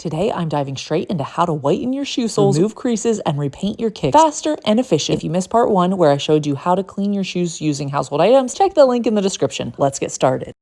Today, I'm diving straight into how to whiten your shoe soles, remove creases, and repaint your kicks faster and efficient. If you missed part 1 where I showed you how to clean your shoes using household items, check the link in the description. Let's get started.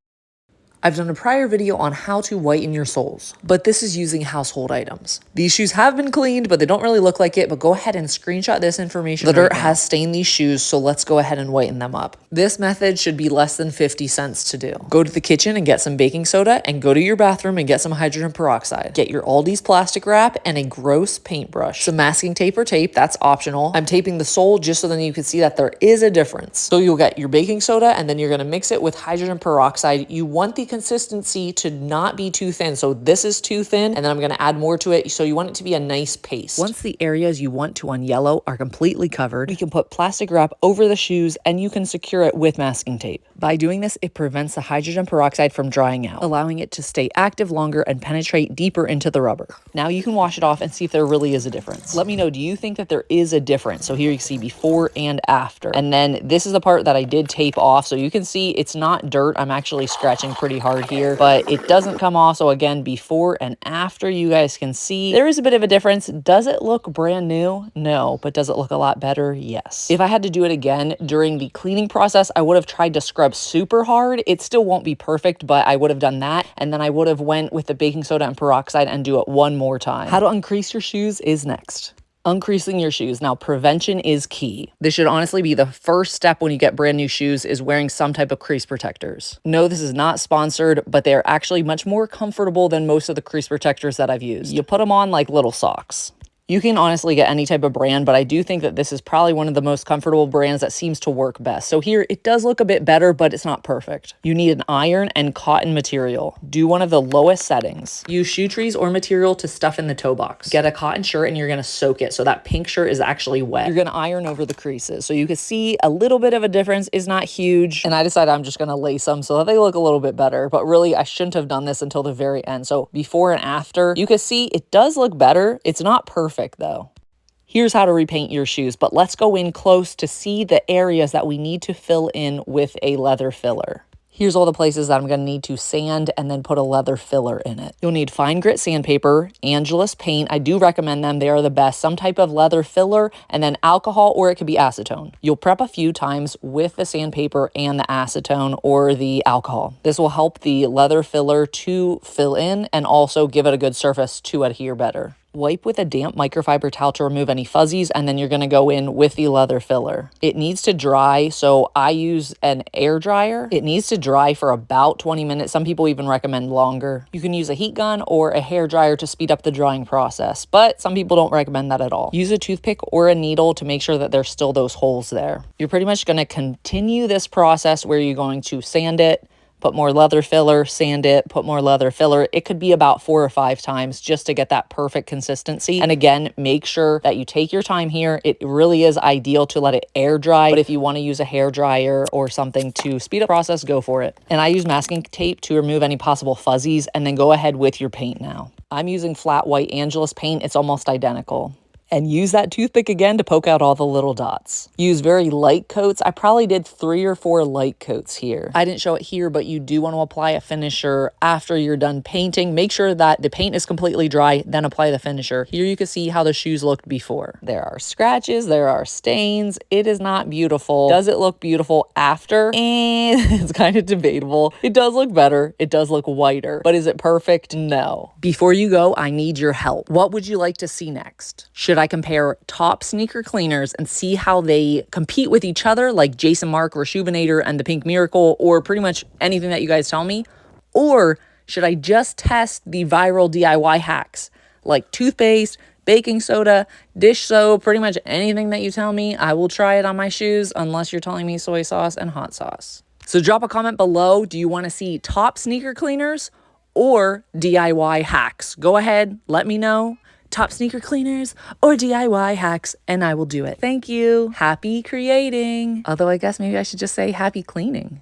I've done a prior video on how to whiten your soles, but this is using household items. These shoes have been cleaned, but they don't really look like it, but go ahead and screenshot this information. The dirt has stained these shoes, so let's go ahead and whiten them up. This method should be less than 50 cents to do. Go to the kitchen and get some baking soda, and go to your bathroom and get some hydrogen peroxide. Get your Aldi's plastic wrap and a gross paintbrush. Some masking tape or tape, that's optional. I'm taping the sole just so then you can see that there is a difference. So you'll get your baking soda, and then you're gonna mix it with hydrogen peroxide. You want the consistency to not be too thin. So this is too thin, and then I'm going to add more to it. So you want it to be a nice paste. Once the areas you want to unyellow are completely covered, you can put plastic wrap over the shoes and you can secure it with masking tape. By doing this, it prevents the hydrogen peroxide from drying out, allowing it to stay active longer and penetrate deeper into the rubber. Now you can wash it off and see if there really is a difference. Let me know, do you think that there is a difference? So here you see before and after. And then this is the part that I did tape off. So you can see it's not dirt. I'm actually scratching pretty hard here, but it doesn't come off. So again, before and after, you guys can see there is a bit of a difference. Does it look brand new? No. But does it look a lot better? Yes. If I had to do it again during the cleaning process, I would have tried to scrub super hard. It still won't be perfect, but I would have done that. And then I would have went with the baking soda and peroxide and do it one more time. How to uncrease your shoes is next. Uncreasing your shoes. Now, prevention is key. This should honestly be the first step when you get brand new shoes, is wearing some type of crease protectors. No, this is not sponsored, but they're actually much more comfortable than most of the crease protectors that I've used. You put them on like little socks. You can honestly get any type of brand, but I do think that this is probably one of the most comfortable brands that seems to work best. So here, it does look a bit better, but it's not perfect. You need an iron and cotton material. Do one of the lowest settings. Use shoe trees or material to stuff in the toe box. Get a cotton shirt and you're gonna soak it so that pink shirt is actually wet. You're gonna iron over the creases. So you can see a little bit of a difference. Is not huge. And I decided I'm just gonna lace them so that they look a little bit better, but really I shouldn't have done this until the very end. So before and after, you can see it does look better. It's not perfect though. Here's how to repaint your shoes, but let's go in close to see the areas that we need to fill in with a leather filler. Here's all the places that I'm going to need to sand and then put a leather filler in it. You'll need fine grit sandpaper, Angelus paint. I do recommend them. They are the best. Some type of leather filler, and then alcohol, or it could be acetone. You'll prep a few times with the sandpaper and the acetone or the alcohol. This will help the leather filler to fill in and also give it a good surface to adhere better. Wipe with a damp microfiber towel to remove any fuzzies, and then you're going to go in with the leather filler. It needs to dry, so I use an air dryer. It needs to dry for about 20 minutes. Some people even recommend longer. You can use a heat gun or a hair dryer to speed up the drying process, but some people don't recommend that at all. Use a toothpick or a needle to make sure that there's still those holes there. You're pretty much going to continue this process where you're going to sand it, put more leather filler, sand it, put more leather filler. It could be about 4 or 5 times just to get that perfect consistency. And again, make sure that you take your time here. It really is ideal to let it air dry, but if you want to use a hair dryer or something to speed up the process, go for it. And I use masking tape to remove any possible fuzzies, and then go ahead with your paint now. I'm using flat white Angelus paint. It's almost identical. And use that toothpick again to poke out all the little dots. Use very light coats. I probably did 3 or 4 light coats here. I didn't show it here, but you do want to apply a finisher after you're done painting. Make sure that the paint is completely dry, then apply the finisher. Here you can see how the shoes looked before. There are scratches, there are stains. It is not beautiful. Does it look beautiful after? And it's kind of debatable. It does look better. It does look whiter, but is it perfect? No. Before you go, I need your help. What would you like to see next? Should I compare top sneaker cleaners and see how they compete with each other, like Jason Mark Reshoevn8er and the Pink Miracle, or pretty much anything that you guys tell me? Or should I just test the viral DIY hacks like toothpaste, baking soda, dish soap, pretty much anything that you tell me? I will try it on my shoes unless you're telling me soy sauce and hot sauce. So drop a comment below. Do you want to see top sneaker cleaners or DIY hacks? Go ahead, let me know. Top sneaker cleaners or DIY hacks, and I will do it. Thank you. Happy creating. Although I guess maybe I should just say happy cleaning.